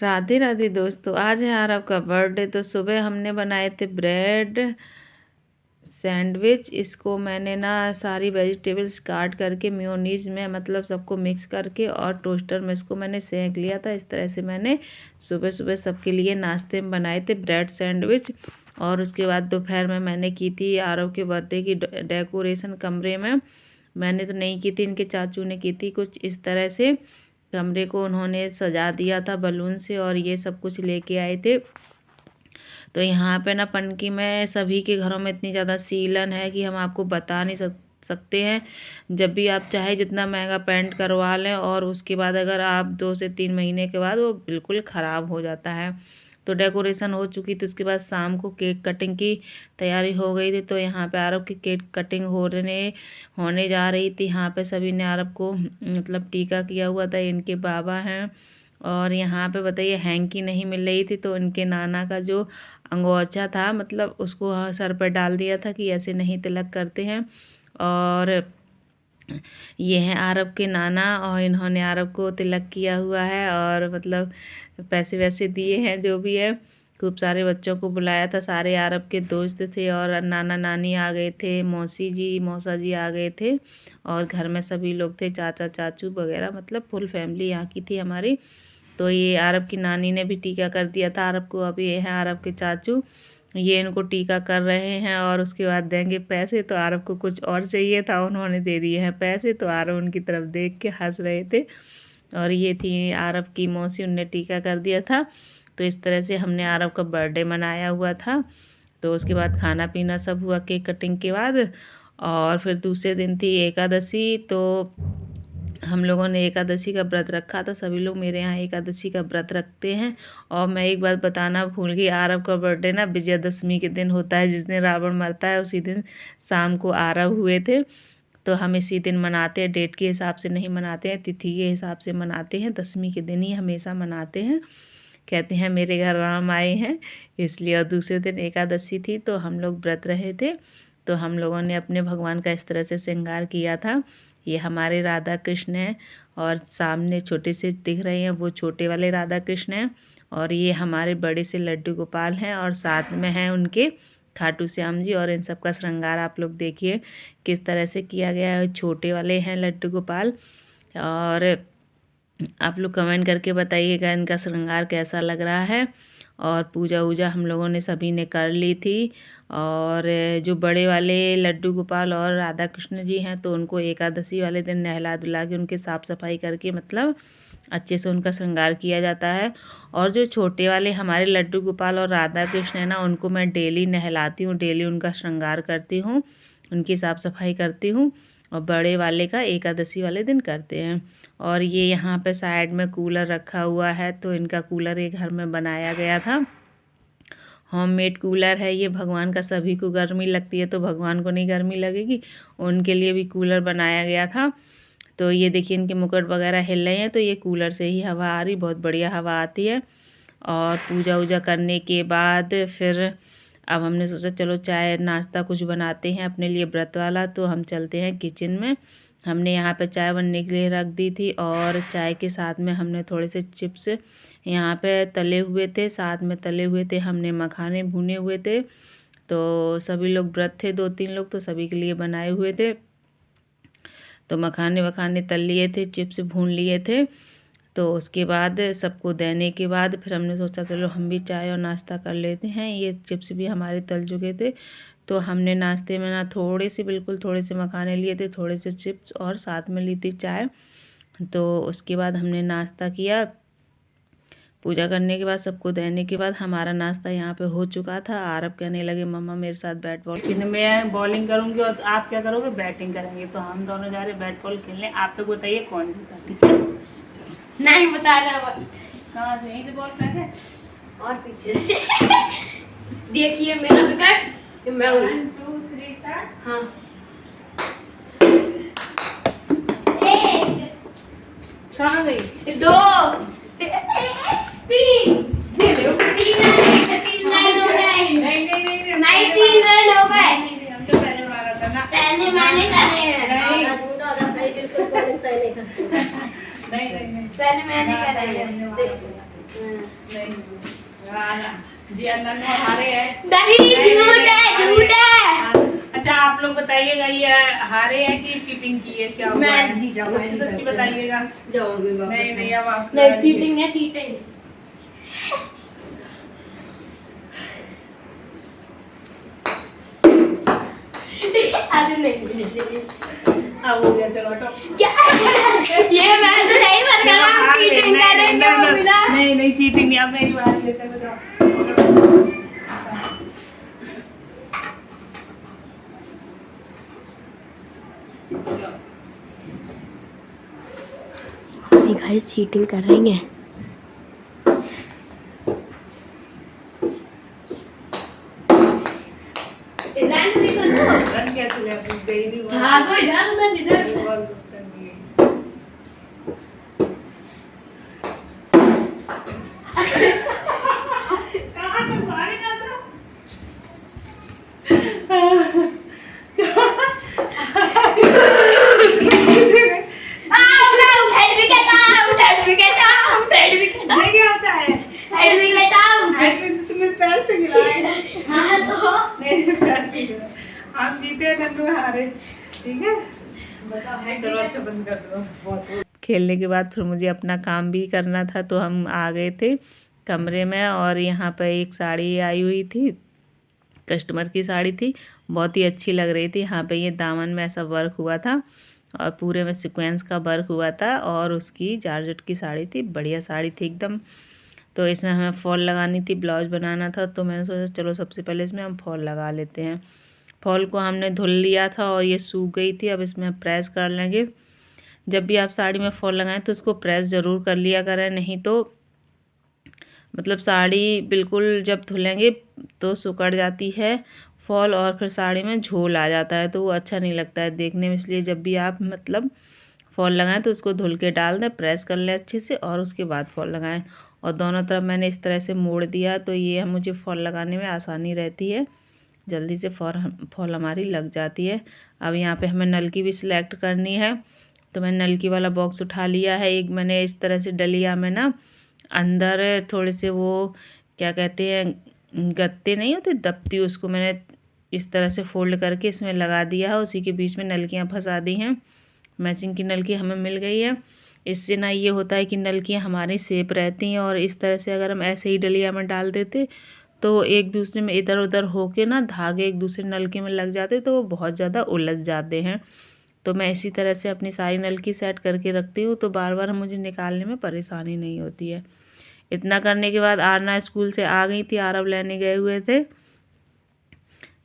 राधे राधे दोस्तों, आज है आरव का बर्थडे। तो सुबह हमने बनाए थे ब्रेड सैंडविच। इसको मैंने ना सारी वेजिटेबल्स काट करके मेयोनीज में मतलब सबको मिक्स करके और टोस्टर में इसको मैंने सेंक लिया था। इस तरह से मैंने सुबह सुबह सबके लिए नाश्ते में बनाए थे ब्रेड सैंडविच। और उसके बाद दोपहर में मैंने की थी आरव के बर्थडे की डेकोरेशन कमरे में। मैंने तो नहीं की थी, इनके चाचू ने की थी। कुछ इस तरह से कमरे को उन्होंने सजा दिया था बलून से और ये सब कुछ लेके आए थे। तो यहाँ पे ना पनकी में सभी के घरों में इतनी ज़्यादा सीलन है कि हम आपको बता नहीं सकते हैं। जब भी आप चाहे जितना महंगा पेंट करवा लें और उसके बाद अगर आप 2 से 3 महीने के बाद वो बिल्कुल ख़राब हो जाता है। तो डेकोरेशन हो चुकी थी, उसके बाद शाम को केक कटिंग की तैयारी हो गई थी। तो यहाँ पे आरव की केक कटिंग होने जा रही थी। यहाँ पे सभी ने आरव को मतलब टीका किया हुआ था। इनके बाबा हैं और यहाँ पे बताइए हैंकी नहीं मिल रही थी, तो इनके नाना का जो अंगोछा था मतलब उसको सर पर डाल दिया था कि ऐसे नहीं तिलक करते हैं। और ये हैं आरव के नाना और इन्होंने आरव को तिलक किया हुआ है और मतलब पैसे वैसे दिए हैं जो भी है। खूब सारे बच्चों को बुलाया था, सारे आरव के दोस्त थे और नाना नानी आ गए थे, मौसी जी मौसा जी आ गए थे और घर में सभी लोग थे, चाचा चाचू वगैरह, मतलब फुल फैमिली यहाँ की थी हमारी। तो ये आरव की नानी ने भी टीका कर दिया था आरव को। अभी ये हैं आरव के चाचू, ये इनको टीका कर रहे हैं और उसके बाद देंगे पैसे। तो आरव को कुछ और चाहिए था, उन्होंने दे दिए हैं पैसे। तो आरव उनकी तरफ देख के हंस रहे थे। और ये थी आरव की मौसी, उनने टीका कर दिया था। तो इस तरह से हमने आरव का बर्थडे मनाया हुआ था। तो उसके बाद खाना पीना सब हुआ केक कटिंग के बाद। और फिर दूसरे दिन थी एकादशी। तो हम लोगों ने एकादशी का व्रत रखा था। सभी लोग मेरे यहाँ एकादशी का व्रत रखते हैं। और मैं एक बात बताना भूल गई, आरव का बर्थडे ना विजयदशमी के दिन होता है। जिस दिन रावण मरता है उसी दिन शाम को आरव हुए थे। तो हम इसी दिन मनाते हैं, डेट के हिसाब से नहीं मनाते हैं, तिथि के हिसाब से मनाते हैं। दशमी के दिन ही हमेशा मनाते हैं। कहते हैं मेरे घर राम आए हैं इसलिए। और दूसरे दिन एकादशी थी तो हम लोग व्रत रहे थे। तो हम लोगों ने अपने भगवान का इस तरह से श्रृंगार किया था। ये हमारे राधा कृष्ण हैं और सामने छोटे से दिख रहे हैं वो छोटे वाले राधा कृष्ण हैं। और ये हमारे बड़े से लड्डू गोपाल हैं और साथ में हैं उनके खाटू श्याम जी। और इन सब का श्रृंगार आप लोग देखिए किस तरह से किया गया है। छोटे वाले हैं लड्डू गोपाल। और आप लोग कमेंट करके बताइएगा इनका श्रृंगार कैसा लग रहा है। और पूजा वूजा हम लोगों ने सभी ने कर ली थी। और जो बड़े वाले लड्डू गोपाल और राधा कृष्ण जी हैं तो उनको एकादशी वाले दिन नहला धुला के उनकी साफ़ सफाई करके मतलब अच्छे से उनका श्रृंगार किया जाता है। और जो छोटे वाले हमारे लड्डू गोपाल और राधा कृष्ण है ना, उनको मैं डेली नहलाती हूँ, डेली उनका श्रृंगार करती हूँ, उनकी साफ़ सफाई करती हूँ। और बड़े वाले का एकादशी वाले दिन करते हैं। और ये यहाँ पे साइड में कूलर रखा हुआ है। तो इनका कूलर ये घर में बनाया गया था, होममेड कूलर है ये। भगवान का सभी को गर्मी लगती है तो भगवान को नहीं गर्मी लगेगी, उनके लिए भी कूलर बनाया गया था। तो ये देखिए इनके मुकुट वगैरह हिल रहे हैं तो ये कूलर से ही हवा आ रही, बहुत बढ़िया हवा आती है। और पूजा वूजा करने के बाद फिर अब हमने सोचा चलो चाय नाश्ता कुछ बनाते हैं अपने लिए व्रत वाला। तो हम चलते हैं किचन में। हमने यहाँ पे चाय बनने के लिए रख दी थी और चाय के साथ में हमने थोड़े से चिप्स यहाँ पे तले हुए थे, साथ में तले हुए थे हमने मखाने भुने हुए थे। तो सभी लोग व्रत थे, 2-3 लोग, तो सभी के लिए बनाए हुए थे। तो मखाने वखाने तल लिए थे, चिप्स भून लिए थे। तो उसके बाद सबको देने के बाद फिर हमने सोचा चलो हम भी चाय और नाश्ता कर लेते हैं। ये चिप्स भी हमारे तल चुके थे। तो हमने नाश्ते में ना बिल्कुल थोड़े से मखाने लिए थे, थोड़े से चिप्स और साथ में ली थी चाय। तो उसके बाद हमने नाश्ता किया। पूजा करने के बाद सबको देने के बाद हमारा नाश्ता यहाँ पे हो चुका था। आरव कहने लगे मम्मा मेरे साथ बैट बॉल खेलने, मैं बॉलिंग करूँगी और आप क्या करोगे, बैटिंग करेंगे। तो हम दोनों जा रहे बैट बॉल खेलने। आप लोग बताइए कौन जीता, ठीक है? नहीं बता रहा। कहाँ से, यहीं से बॉल फेंके और पीछे से देखिए मेरा विकेट, मैं 1 2 3 स्टार्ट। हाँ 1 कहाँ गई, 2 3 3 लाइन हो गए। नहीं 3 रन हो गए। हम तो पहले मारा था ना, पहले मैंने करे हैं। नहीं पहले मैंने करे हैं। जी नन्नू हारे है। नहीं झूठ है। अच्छा आप लोग बताइएगा ये हारे है कि चीटिंग की है, क्या हुआ? मैं जीत रहा हूँ, सच्ची सच्ची बताइएगा। नहीं नहीं अब आप नहीं चीटिंग है चीटिंग। अरे नहीं अब हो गया चलो हटो। क्या ये मैं तो नहीं बन रहा चीटिंग करेंगे ना। नहीं नहीं चीटिंग नहीं, अब मेरी बात लेते हैं बताओ। गाइस चीटिंग कर रही हैं। भागो इधर उधर इधर आप जीते नन्नू हारे, ठीक है चलो अच्छा बंद कर दो। बहुत खेलने के बाद फिर मुझे अपना काम भी करना था, तो हम आ गए थे कमरे में। और यहाँ पर एक साड़ी आई हुई थी, कस्टमर की साड़ी थी, बहुत ही अच्छी लग रही थी। यहाँ पे ये दामन में ऐसा वर्क हुआ था और पूरे में सीक्वेंस का वर्क हुआ था, और उसकी जॉर्जेट की साड़ी थी, बढ़िया साड़ी थी एकदम। तो इसमें हमें फॉल लगानी थी, ब्लाउज बनाना था, तो मैंने सोचा चलो सबसे पहले इसमें हम फॉल लगा लेते हैं। फॉल को हमने धुल लिया था और ये सूख गई थी, अब इसमें प्रेस कर लेंगे। जब भी आप साड़ी में फॉल लगाएं तो उसको प्रेस ज़रूर कर लिया करें, नहीं तो मतलब साड़ी बिल्कुल जब धुलेंगे तो सिकुड़ जाती है फॉल, और फिर साड़ी में झोल आ जाता है, तो वो अच्छा नहीं लगता है देखने में। इसलिए जब भी आप मतलब फॉल लगाएं तो उसको धुल के डाल दें, प्रेस कर लें अच्छे से, और उसके बाद फॉल लगाएं। और दोनों तरफ मैंने इस तरह से मोड़ दिया, तो ये मुझे फॉल लगाने में आसानी रहती है, जल्दी से फॉल हमारी लग जाती है। अब यहाँ पे हमें नलकी भी सिलेक्ट करनी है, तो मैंने नलकी वाला बॉक्स उठा लिया है। एक मैंने इस तरह से डलिया में ना अंदर थोड़े से वो क्या कहते हैं गत्ते नहीं होते दफ्ती, उसको मैंने इस तरह से फोल्ड करके इसमें लगा दिया है। उसी के बीच में नलकियाँ फंसा दी हैं, मैचिंग की नलकी हमें मिल गई है। इससे ना ये होता है कि नलकियाँ हमारी सेप रहती हैं, और इस तरह से अगर हम ऐसे ही डलिया में डाल देते तो एक दूसरे में इधर उधर होके ना धागे एक दूसरे नलके में लग जाते, तो वो बहुत ज़्यादा उलझ जाते हैं। तो मैं इसी तरह से अपनी सारी नलकी सेट करके रखती हूँ, तो बार बार मुझे निकालने में परेशानी नहीं होती है। इतना करने के बाद आरना स्कूल से आ गई थी, आरव लेने गए हुए थे,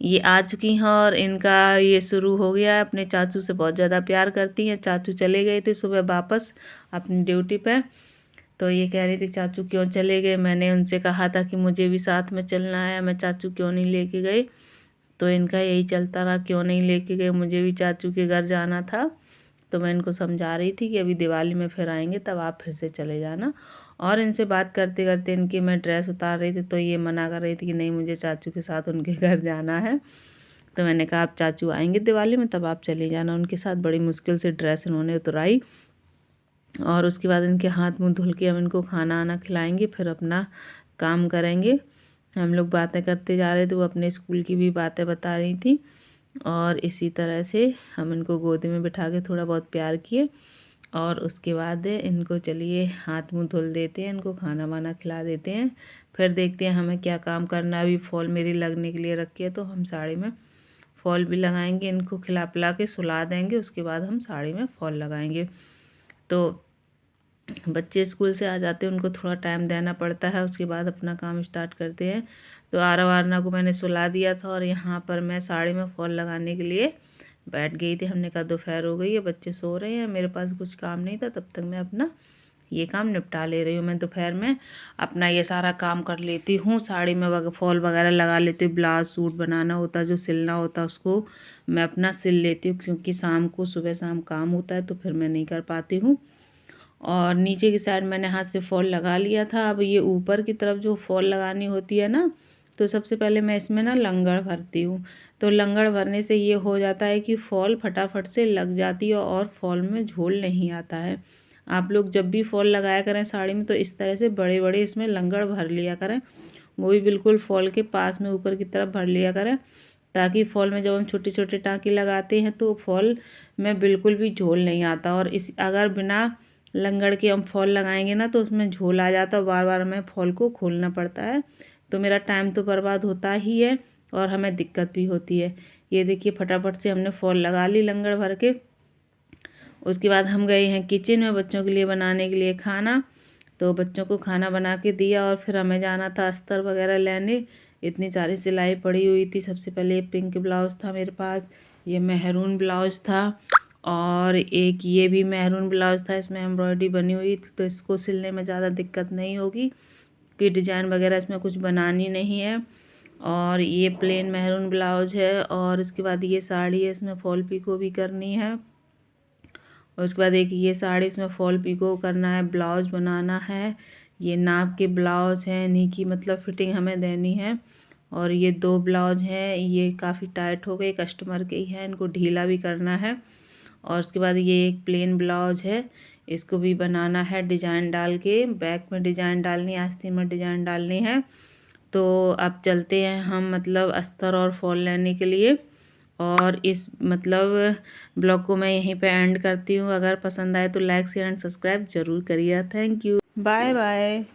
ये आ चुकी हैं, और इनका ये शुरू हो गया। अपने चाचू से बहुत ज़्यादा प्यार करती हैं। चाचू चले गए थे सुबह वापस अपनी ड्यूटी पे, तो ये कह रही थी चाचू क्यों चले गए। मैंने उनसे कहा था कि मुझे भी साथ में चलना है, मैं चाचू क्यों नहीं लेके गए, तो इनका यही चलता रहा क्यों नहीं लेके गए, मुझे भी चाचू के घर जाना था। तो मैं इनको समझा रही थी कि अभी दिवाली में फिर आएंगे, तब आप फिर से चले जाना। और इनसे बात करते करते इनकी मैं ड्रेस उतार रही थी, तो ये मना कर रही थी कि नहीं मुझे चाचू के साथ उनके घर जाना है। तो मैंने कहा आप चाचू आएंगे दिवाली में तब आप चले जाना उनके साथ। बड़ी मुश्किल से ड्रेस इन्होंने उतराई, और उसके बाद इनके हाथ मुंह धुल के हम इनको खाना आना खिलाएंगे, फिर अपना काम करेंगे। हम लोग बातें करते जा रहे थे, वो अपने स्कूल की भी बातें बता रही थी, और इसी तरह से हम इनको गोदी में बिठा के थोड़ा बहुत प्यार किए, और उसके बाद इनको चलिए हाथ मुंह धुल देते हैं, इनको खाना वाना खिला देते हैं, फिर देखते हैं हमें क्या काम करना है। अभी फॉल मेरी लगने के लिए रखी है, तो हम साड़ी में फॉल भी लगाएंगे, इनको खिला पिला के सुला देंगे, उसके बाद हम साड़ी में फॉल लगाएंगे। तो बच्चे स्कूल से आ जाते हैं, उनको थोड़ा टाइम देना पड़ता है, उसके बाद अपना काम स्टार्ट करते हैं। तो आरव आरना को मैंने सुला दिया था, और यहाँ पर मैं साड़ी में फॉल लगाने के लिए बैठ गई थी। हमने कहा दोपहर हो गई है, बच्चे सो रहे हैं, मेरे पास कुछ काम नहीं था, तब तक मैं अपना ये काम निपटा ले रही हूँ। मैं दोपहर में अपना ये सारा काम कर लेती हूँ, साड़ी में फॉल वगैरह लगा लेती हूँ, ब्लाउज सूट बनाना होता है, जो सिलना होता है उसको मैं अपना सिल लेती हूँ, क्योंकि शाम को सुबह शाम काम होता है, तो फिर मैं नहीं कर पाती हूँ। और नीचे की साइड मैंने हाथ से फॉल लगा लिया था। अब ये ऊपर की तरफ जो फॉल लगानी होती है ना, तो सबसे पहले मैं इसमें ना लंगड़ भरती हूँ। तो लंगड़ भरने से ये हो जाता है कि फॉल फटाफट से लग जाती है, और फॉल में झोल नहीं आता है। आप लोग जब भी फॉल लगाया करें साड़ी में तो इस तरह से बड़े बड़े इसमें लंगड़ भर लिया करें, वो भी बिल्कुल फॉल के पास में ऊपर की तरफ भर लिया करें, ताकि फॉल में जब हम छोटे छोटे टाँके लगाते हैं तो फॉल में बिल्कुल भी झोल नहीं आता। और इस अगर बिना लंगड़ के हम फॉल लगाएंगे ना तो उसमें झोल आ जाता है, बार बार हमें फॉल को खोलना पड़ता है, तो मेरा टाइम तो बर्बाद होता ही है और हमें दिक्कत भी होती है। ये देखिए फटाफट से हमने फॉल लगा ली लंगड़ भर के। उसके बाद हम गए हैं किचन में बच्चों के लिए बनाने के लिए खाना। तो बच्चों को खाना बना के दिया और फिर हमें जाना था अस्तर वगैरह लेने। इतनी सारी सिलाई पड़ी हुई थी। सबसे पहले पिंक ब्लाउज़ था मेरे पास, ये मेहरून ब्लाउज़ था और एक ये भी मेहरून ब्लाउज़ था, इसमें एम्ब्रॉयडरी बनी हुई थी, तो इसको सिलने में ज़्यादा दिक्कत नहीं होगी कि डिज़ाइन वगैरह इसमें कुछ बनानी नहीं है। और ये प्लेन मेहरून ब्लाउज़ है और इसके बाद ये साड़ी है, इसमें फॉल पिको भी करनी है। और उसके बाद एक ये साड़ी, इसमें फॉल पिको करना है, ब्लाउज बनाना है। ये नाप के ब्लाउज हैं, इन्हीं की मतलब फिटिंग हमें देनी है। और ये 2 ब्लाउज हैं, ये काफ़ी टाइट हो गए, कस्टमर के ही हैं, इनको ढीला भी करना है। और उसके बाद ये एक प्लेन ब्लाउज है, इसको भी बनाना है डिज़ाइन डाल के, बैक में डिज़ाइन डालनी है, आस्तीन में डिज़ाइन डालनी है। तो अब चलते हैं हम मतलब अस्तर और फॉल लेने के लिए। और इस मतलब ब्लॉग को मैं यहीं पे एंड करती हूँ। अगर पसंद आए तो लाइक शेयर एंड सब्सक्राइब ज़रूर करिए। Thank you, bye bye.